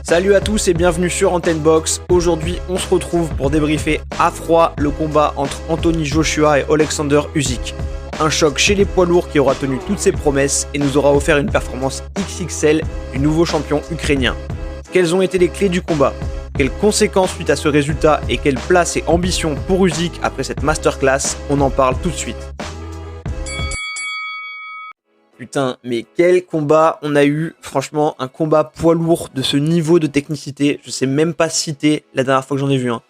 Salut à tous et bienvenue sur Antenne Box. Aujourd'hui, on se retrouve pour débriefer à froid le combat entre Anthony Joshua et Alexander Usyk. Un choc chez les poids lourds qui aura tenu toutes ses promesses et nous aura offert une performance XXL du nouveau champion ukrainien. Quelles ont été les clés du combat ? Quelles conséquences suite à ce résultat et quelle place et ambition pour Usyk après cette masterclass ? On en parle tout de suite. Putain, mais quel combat on a eu. Franchement, un combat poids lourd de ce niveau de technicité. Je sais même pas citer la dernière fois que j'en ai vu un.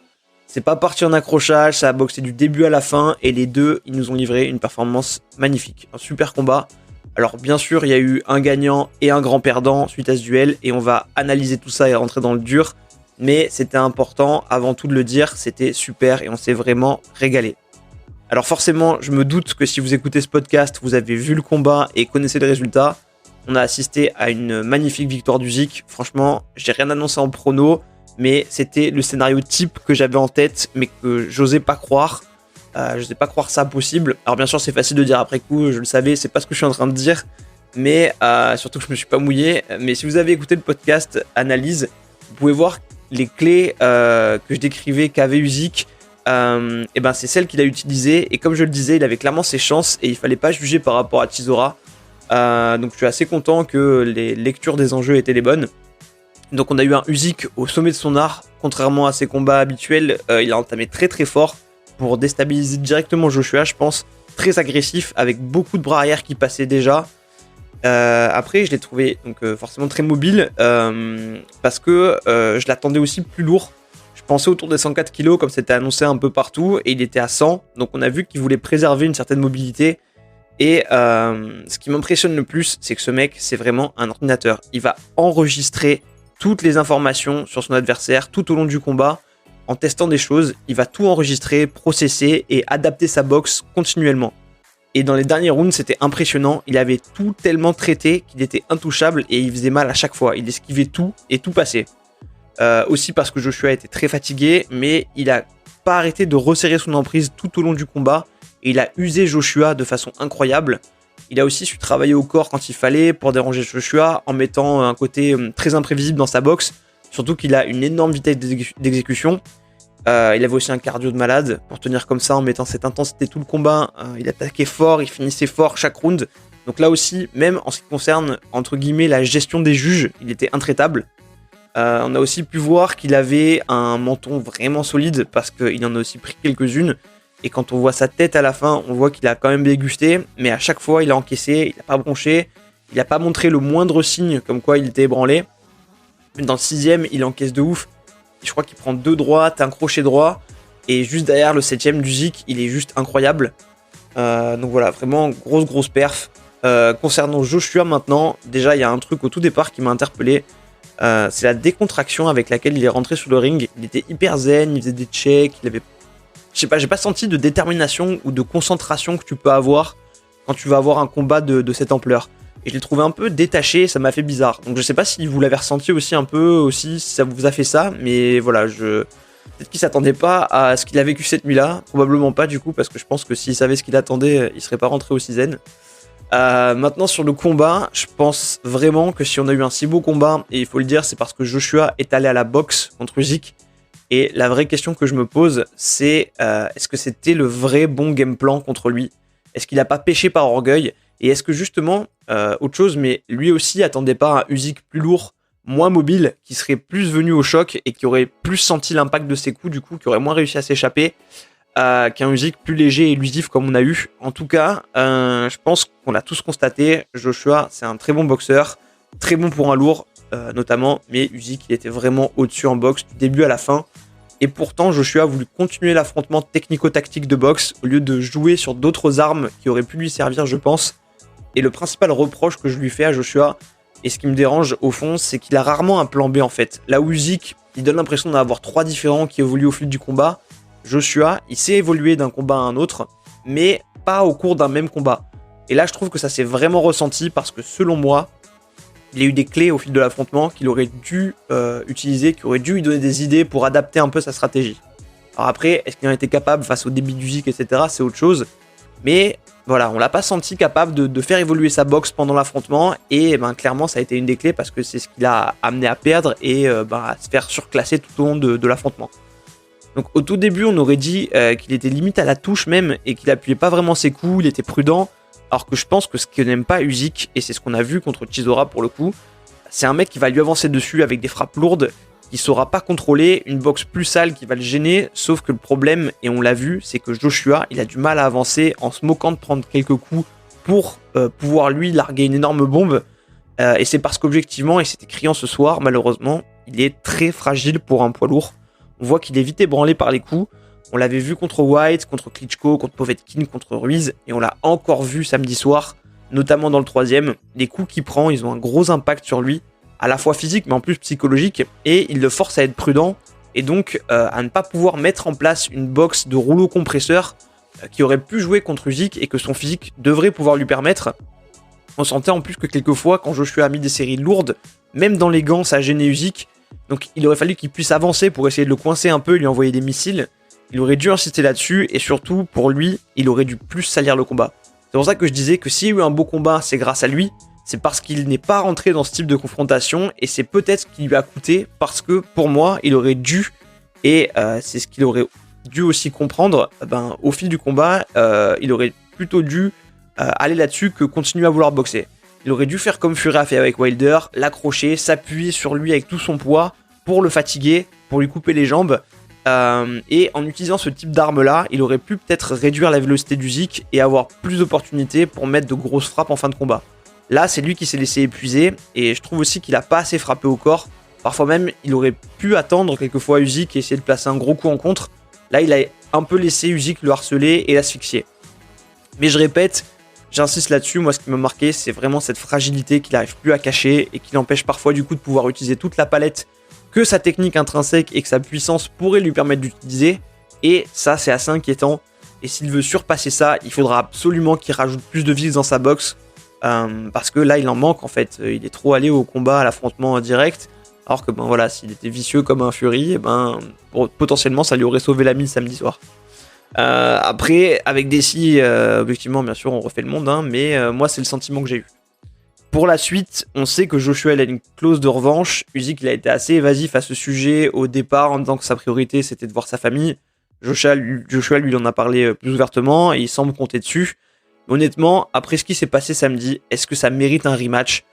C'est pas parti en accrochage, ça a boxé du début à la fin et les deux, ils nous ont livré une performance magnifique. Un super combat. Alors bien sûr, il y a eu un gagnant et un grand perdant suite à ce duel et on va analyser tout ça et rentrer dans le dur. Mais c'était important, avant tout de le dire, c'était super et on s'est vraiment régalé. Alors forcément, je me doute que si vous écoutez ce podcast, vous avez vu le combat et connaissez le résultat. On a assisté à une magnifique victoire d'Usyk. Franchement, j'ai rien annoncé en prono, mais c'était le scénario type que j'avais en tête, mais que j'osais pas croire. J'osais pas croire ça possible. Alors bien sûr, c'est facile de dire après coup, je le savais, c'est pas ce que je suis en train de dire, mais surtout que je me suis pas mouillé. Mais si vous avez écouté le podcast Analyse, vous pouvez voir les clés que je décrivais qu'avait Usyk. Et ben c'est celle qu'il a utilisée et comme je le disais, il avait clairement ses chances et il fallait pas juger par rapport à Chisora. Donc je suis assez content que les lectures des enjeux étaient les bonnes. Donc on a eu un Usyk au sommet de son art, contrairement à ses combats habituels, il a entamé très très fort pour déstabiliser directement Joshua, je pense, très agressif avec beaucoup de bras arrière qui passaient déjà. Après je l'ai trouvé donc forcément très mobile parce que je l'attendais aussi plus lourd. Je pensais autour des 104 kg comme c'était annoncé un peu partout et il était à 100, donc on a vu qu'il voulait préserver une certaine mobilité et ce qui m'impressionne le plus c'est que ce mec c'est vraiment un ordinateur. Il va enregistrer toutes les informations sur son adversaire tout au long du combat en testant des choses, il va tout enregistrer, processer et adapter sa boxe continuellement. Et dans les derniers rounds c'était impressionnant, il avait tout tellement traité qu'il était intouchable et il faisait mal à chaque fois, il esquivait tout et tout passait. Aussi parce que Joshua était très fatigué, mais il a pas arrêté de resserrer son emprise tout au long du combat et il a usé Joshua de façon incroyable. Il a aussi su travailler au corps quand il fallait pour déranger Joshua en mettant un côté très imprévisible dans sa boxe, surtout qu'il a une énorme vitesse d'exécution. Il avait aussi un cardio de malade pour tenir comme ça en mettant cette intensité tout le combat. Il attaquait fort, il finissait fort chaque round. Donc là aussi, même en ce qui concerne entre guillemets la gestion des juges, il était intraitable. On a aussi pu voir qu'il avait un menton vraiment solide parce qu'il en a aussi pris quelques-unes. Et quand on voit sa tête à la fin, on voit qu'il a quand même dégusté. Mais à chaque fois, il a encaissé, il n'a pas bronché. Il n'a pas montré le moindre signe comme quoi il était ébranlé. Dans le 6ème, il encaisse de ouf. Je crois qu'il prend 2 droites, un crochet droit. Et juste derrière le 7ème d'Usyk, il est juste incroyable. Donc voilà, vraiment grosse perf. Concernant Joshua maintenant, déjà il y a un truc au tout départ qui m'a interpellé. C'est la décontraction avec laquelle il est rentré sur le ring. Il était hyper zen, il faisait des checks, il avait... Je sais pas, j'ai pas senti de détermination ou de concentration que tu peux avoir quand tu vas avoir un combat de cette ampleur. Et je l'ai trouvé un peu détaché, ça m'a fait bizarre. Donc je sais pas si vous l'avez ressenti aussi un peu, aussi si ça vous a fait ça, mais voilà, peut-être qu'il s'attendait pas à ce qu'il a vécu cette nuit-là, probablement pas du coup, parce que je pense que s'il savait ce qu'il attendait, il serait pas rentré aussi zen. Maintenant sur le combat, je pense vraiment que si on a eu un si beau combat, et il faut le dire, c'est parce que Joshua est allé à la boxe contre Usyk. Et la vraie question que je me pose, c'est est-ce que c'était le vrai bon game plan contre lui ? Est-ce qu'il a pas péché par orgueil ? Et est-ce que justement, autre chose, mais lui aussi attendait pas un Usyk plus lourd, moins mobile, qui serait plus venu au choc et qui aurait plus senti l'impact de ses coups, du coup, qui aurait moins réussi à s'échapper qu'un Usyk plus léger et élusif comme on a eu. En tout cas, je pense qu'on l'a tous constaté, Joshua c'est un très bon boxeur, très bon pour un lourd notamment, mais Usyk il était vraiment au-dessus en boxe du début à la fin. Et pourtant Joshua a voulu continuer l'affrontement technico-tactique de boxe au lieu de jouer sur d'autres armes qui auraient pu lui servir, je pense. Et le principal reproche que je lui fais à Joshua, et ce qui me dérange au fond, c'est qu'il a rarement un plan B en fait. Là où Usyk, il donne l'impression d'en avoir 3 différents qui évoluent au fil du combat, Joshua, il s'est évolué d'un combat à un autre, mais pas au cours d'un même combat. Et là, je trouve que ça s'est vraiment ressenti parce que selon moi, il a eu des clés au fil de l'affrontement qu'il aurait dû utiliser, qui auraient dû lui donner des idées pour adapter un peu sa stratégie. Alors après, est-ce qu'il en était capable face au débit d'Usyk, etc. C'est autre chose. Mais Voilà, on l'a pas senti capable de faire évoluer sa boxe pendant l'affrontement et clairement ça a été une des clés parce que c'est ce qui l'a amené à perdre et à se faire surclasser tout au long de l'affrontement. Donc au tout début on aurait dit qu'il était limite à la touche même et qu'il appuyait pas vraiment ses coups, il était prudent, alors que je pense que ce que n'aime pas Usyk, et c'est ce qu'on a vu contre Chisora pour le coup, c'est un mec qui va lui avancer dessus avec des frappes lourdes, qui saura pas contrôler, une boxe plus sale qui va le gêner, sauf que le problème, et on l'a vu, c'est que Joshua, il a du mal à avancer en se moquant de prendre quelques coups pour pouvoir lui larguer une énorme bombe, et c'est parce qu'objectivement, et c'était criant ce soir, malheureusement, il est très fragile pour un poids lourd. On voit qu'il est vite ébranlé par les coups, on l'avait vu contre White, contre Klitschko, contre Povetkin, contre Ruiz, et on l'a encore vu samedi soir, notamment dans le 3e, les coups qu'il prend, ils ont un gros impact sur lui, à la fois physique mais en plus psychologique, et il le force à être prudent et donc à ne pas pouvoir mettre en place une boxe de rouleau compresseur qui aurait pu jouer contre Usyk et que son physique devrait pouvoir lui permettre. On sentait en plus que quelquefois quand Joshua a mis des séries lourdes, même dans les gants ça gênait Usyk, donc il aurait fallu qu'il puisse avancer pour essayer de le coincer un peu et lui envoyer des missiles. Il aurait dû insister là-dessus et surtout pour lui il aurait dû plus salir le combat. C'est pour ça que je disais que s'il y a eu un beau combat c'est grâce à lui, c'est parce qu'il n'est pas rentré dans ce type de confrontation et c'est peut-être ce qui lui a coûté parce que pour moi il aurait dû, et c'est ce qu'il aurait dû aussi comprendre, au fil du combat il aurait plutôt dû aller là-dessus que continuer à vouloir boxer. Il aurait dû faire comme Fury a fait avec Wilder, l'accrocher, s'appuyer sur lui avec tout son poids pour le fatiguer, pour lui couper les jambes, et en utilisant ce type d'arme là il aurait pu peut-être réduire la vélocité d'Usyk et avoir plus d'opportunités pour mettre de grosses frappes en fin de combat. Là, c'est lui qui s'est laissé épuiser, et je trouve aussi qu'il a pas assez frappé au corps. Parfois même, il aurait pu attendre quelquefois Usyk et essayer de placer un gros coup en contre. Là, il a un peu laissé Usyk le harceler et l'asphyxier. Mais je répète, j'insiste là-dessus, moi ce qui m'a marqué, c'est vraiment cette fragilité qu'il n'arrive plus à cacher et qui l'empêche parfois du coup de pouvoir utiliser toute la palette que sa technique intrinsèque et que sa puissance pourrait lui permettre d'utiliser. Et ça, c'est assez inquiétant. Et s'il veut surpasser ça, il faudra absolument qu'il rajoute plus de vis dans sa boxe. Parce que là il en manque en fait, il est trop allé au combat, à l'affrontement direct, alors que s'il était vicieux comme un Fury, potentiellement ça lui aurait sauvé la mise samedi soir. Après avec Desi, objectivement bien sûr on refait le monde, mais moi c'est le sentiment que j'ai eu. Pour la suite, on sait que Joshua il a une clause de revanche. Usyk il a été assez évasif à ce sujet au départ en disant que sa priorité c'était de voir sa famille. Joshua lui en a parlé plus ouvertement et il semble compter dessus. Honnêtement, après ce qui s'est passé samedi, est-ce que ça mérite un rematch ?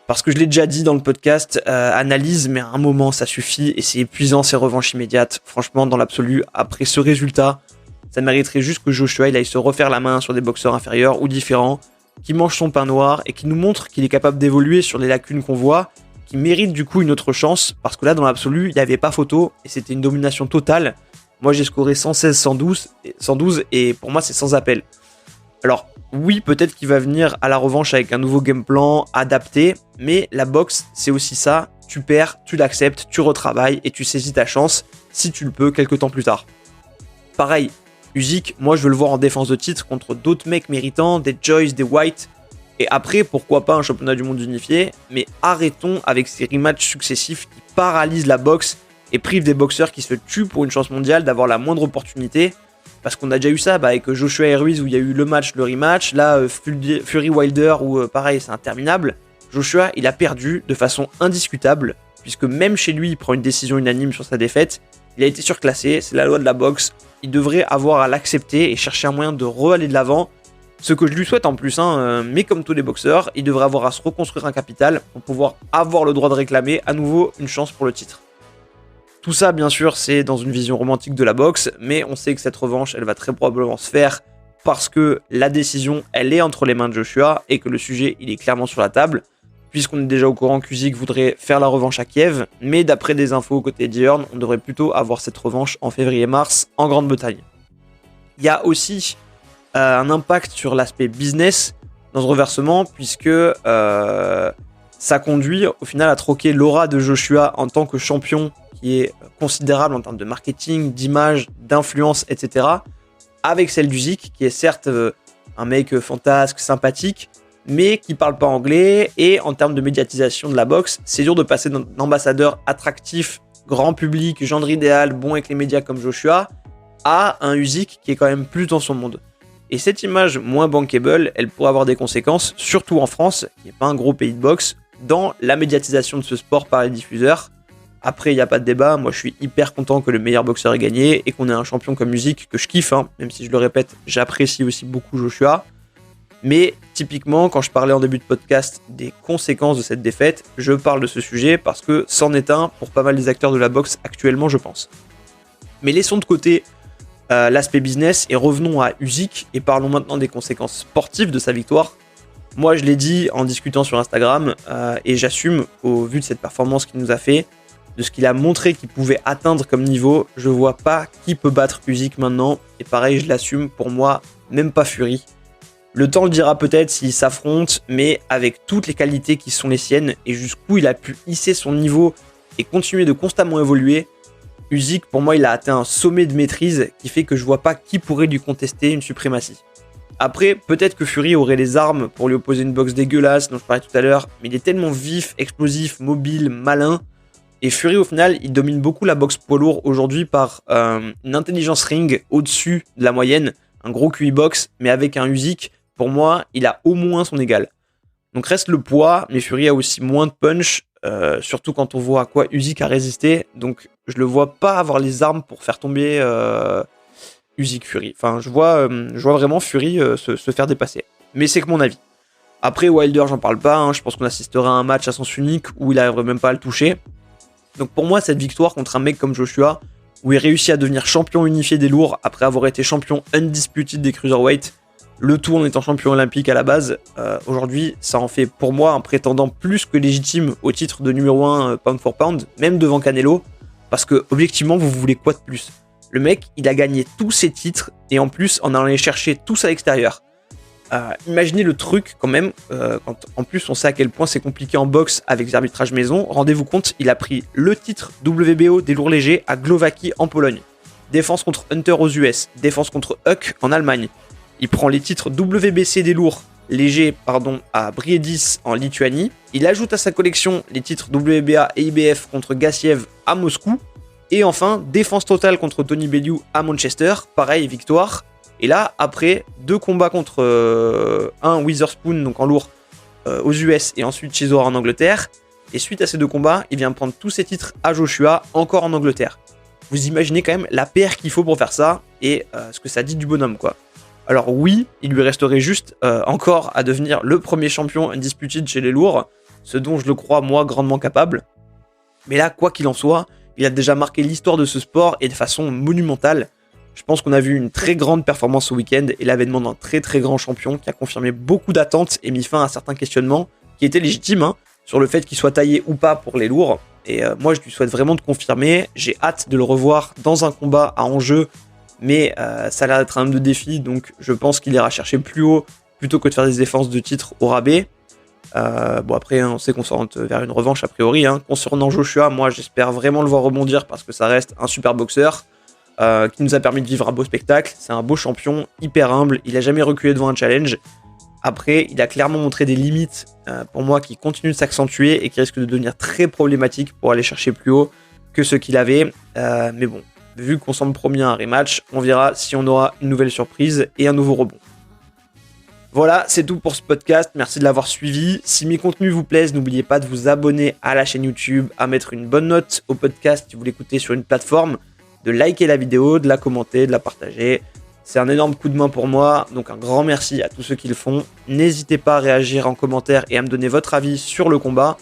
Parce que je l'ai déjà dit dans le podcast, analyse, mais à un moment ça suffit et c'est épuisant ces revanches immédiates. Franchement, dans l'absolu, après ce résultat, ça mériterait juste que Joshua il aille se refaire la main sur des boxeurs inférieurs ou différents, qui mange son pain noir et qui nous montre qu'il est capable d'évoluer sur les lacunes qu'on voit, qui mérite du coup une autre chance, parce que là dans l'absolu, il n'y avait pas photo et c'était une domination totale. Moi j'ai scoré 116-112 et pour moi c'est sans appel. Alors oui, peut-être qu'il va venir à la revanche avec un nouveau game plan adapté, mais la boxe c'est aussi ça, tu perds, tu l'acceptes, tu retravailles et tu saisis ta chance si tu le peux quelques temps plus tard. Pareil, Usyk, moi je veux le voir en défense de titre contre d'autres mecs méritants, des Joyce, des White, et après pourquoi pas un championnat du monde unifié, mais arrêtons avec ces rematchs successifs qui paralysent la boxe et privent des boxeurs qui se tuent pour une chance mondiale d'avoir la moindre opportunité. Parce qu'on a déjà eu ça avec Joshua et Ruiz où il y a eu le match, le rematch. Là, Fury Wilder où pareil, c'est interminable. Joshua, il a perdu de façon indiscutable, puisque même chez lui, il prend une décision unanime sur sa défaite. Il a été surclassé, c'est la loi de la boxe. Il devrait avoir à l'accepter et chercher un moyen de re-aller de l'avant. Ce que je lui souhaite en plus, mais comme tous les boxeurs, il devrait avoir à se reconstruire un capital pour pouvoir avoir le droit de réclamer à nouveau une chance pour le titre. Tout ça, bien sûr, c'est dans une vision romantique de la boxe, mais on sait que cette revanche, elle va très probablement se faire parce que la décision, elle est entre les mains de Joshua et que le sujet, il est clairement sur la table, puisqu'on est déjà au courant qu'Usyk voudrait faire la revanche à Kiev, mais d'après des infos côté Diorn, on devrait plutôt avoir cette revanche en février-mars en Grande-Bretagne. Il y a aussi un impact sur l'aspect business dans ce reversement, puisque ça conduit au final à troquer l'aura de Joshua en tant que champion qui est considérable en termes de marketing, d'image, d'influence, etc. avec celle d'Usyk, qui est certes un mec fantasque, sympathique, mais qui parle pas anglais, et en termes de médiatisation de la boxe, c'est dur de passer d'un ambassadeur attractif, grand public, gendre idéal, bon avec les médias comme Joshua, à un Usyk qui est quand même plus dans son monde. Et cette image moins bankable, elle pourrait avoir des conséquences, surtout en France, qui n'est pas un gros pays de boxe, dans la médiatisation de ce sport par les diffuseurs. Après, il n'y a pas de débat, moi je suis hyper content que le meilleur boxeur ait gagné et qu'on ait un champion comme Usyk que je kiffe, même si je le répète, j'apprécie aussi beaucoup Joshua. Mais typiquement, quand je parlais en début de podcast des conséquences de cette défaite, je parle de ce sujet parce que c'en est un pour pas mal des acteurs de la boxe actuellement, je pense. Mais laissons de côté l'aspect business et revenons à Usyk et parlons maintenant des conséquences sportives de sa victoire. Moi, je l'ai dit en discutant sur Instagram et j'assume, au vu de cette performance qu'il nous a fait, de ce qu'il a montré qu'il pouvait atteindre comme niveau, je vois pas qui peut battre Usyk maintenant. Et pareil, je l'assume, pour moi, même pas Fury. Le temps le dira peut-être s'ils s'affrontent, mais avec toutes les qualités qui sont les siennes et jusqu'où il a pu hisser son niveau et continuer de constamment évoluer, Usyk, pour moi, il a atteint un sommet de maîtrise qui fait que je vois pas qui pourrait lui contester une suprématie. Après, peut-être que Fury aurait les armes pour lui opposer une boxe dégueulasse dont je parlais tout à l'heure, mais il est tellement vif, explosif, mobile, malin. Et Fury, au final, il domine beaucoup la boxe poids lourd aujourd'hui par une intelligence ring au-dessus de la moyenne, un gros QI box, mais avec un Usyk, pour moi, il a au moins son égal. Donc reste le poids, mais Fury a aussi moins de punch, surtout quand on voit à quoi Usyk a résisté. Donc je le vois pas avoir les armes pour faire tomber Usyk Fury. Enfin, je vois vraiment Fury se faire dépasser. Mais c'est que mon avis. Après, Wilder, j'en parle pas. Je pense qu'on assistera à un match à sens unique où il n'arriverait même pas à le toucher. Donc pour moi, cette victoire contre un mec comme Joshua, où il réussit à devenir champion unifié des lourds après avoir été champion undisputed des cruiserweight, le tout en étant champion olympique à la base, aujourd'hui, ça en fait pour moi un prétendant plus que légitime au titre de numéro 1 pound for pound, même devant Canelo, parce que objectivement, vous voulez quoi de plus ? Le mec, il a gagné tous ses titres, et en plus, en allant les chercher tous à l'extérieur. Imaginez le truc quand même, quand en plus on sait à quel point c'est compliqué en boxe avec les arbitrages maison. Rendez-vous compte, il a pris le titre WBO des lourds légers à Glowacki en Pologne, défense contre Hunter aux US, défense contre Huck en Allemagne. Il prend les titres WBC des lourds légers à Briedis en Lituanie. Il ajoute à sa collection les titres WBA et IBF contre Gassiev à Moscou. Et enfin, défense totale contre Tony Bellew à Manchester, pareil, victoire. Et là, après 2 combats contre un Witherspoon, donc en lourd, aux US et ensuite Chisora en Angleterre. Et suite à ces 2 combats, il vient prendre tous ses titres à Joshua, encore en Angleterre. Vous imaginez quand même la paire qu'il faut pour faire ça et ce que ça dit du bonhomme, quoi. Alors oui, il lui resterait juste encore à devenir le premier champion undisputed chez les lourds, ce dont je le crois moi grandement capable. Mais là, quoi qu'il en soit, il a déjà marqué l'histoire de ce sport et de façon monumentale. Je pense qu'on a vu une très grande performance ce week-end et l'avènement d'un très très grand champion qui a confirmé beaucoup d'attentes et mis fin à certains questionnements qui étaient légitimes sur le fait qu'il soit taillé ou pas pour les lourds. Et moi je lui souhaite vraiment de confirmer, j'ai hâte de le revoir dans un combat à enjeu. Mais ça a l'air d'être un homme de défi, donc je pense qu'il ira chercher plus haut plutôt que de faire des défenses de titre au rabais. Bon après, on sait qu'on s'oriente vers une revanche a priori. Concernant Joshua, moi j'espère vraiment le voir rebondir parce que ça reste un super boxeur qui nous a permis de vivre un beau spectacle. C'est un beau champion, hyper humble, il a jamais reculé devant un challenge. Après, il a clairement montré des limites pour moi qui continuent de s'accentuer et qui risquent de devenir très problématiques pour aller chercher plus haut que ce qu'il avait. Mais bon. Vu qu'on semble promis à un rematch, on verra si on aura une nouvelle surprise et un nouveau rebond. Voilà, c'est tout pour ce podcast, merci de l'avoir suivi. Si mes contenus vous plaisent, n'oubliez pas de vous abonner à la chaîne YouTube, à mettre une bonne note au podcast si vous l'écoutez sur une plateforme, de liker la vidéo, de la commenter, de la partager. C'est un énorme coup de main pour moi, donc un grand merci à tous ceux qui le font. N'hésitez pas à réagir en commentaire et à me donner votre avis sur le combat,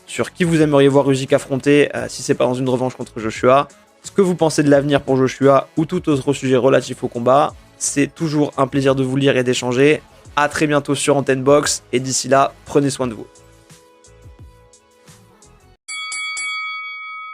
sur qui vous aimeriez voir Usyk affronter si c'est pas dans une revanche contre Joshua. Ce que vous pensez de l'avenir pour Joshua ou tout autre sujet relatif au combat. C'est toujours un plaisir de vous lire et d'échanger. A très bientôt sur Antenne Box et d'ici là, prenez soin de vous.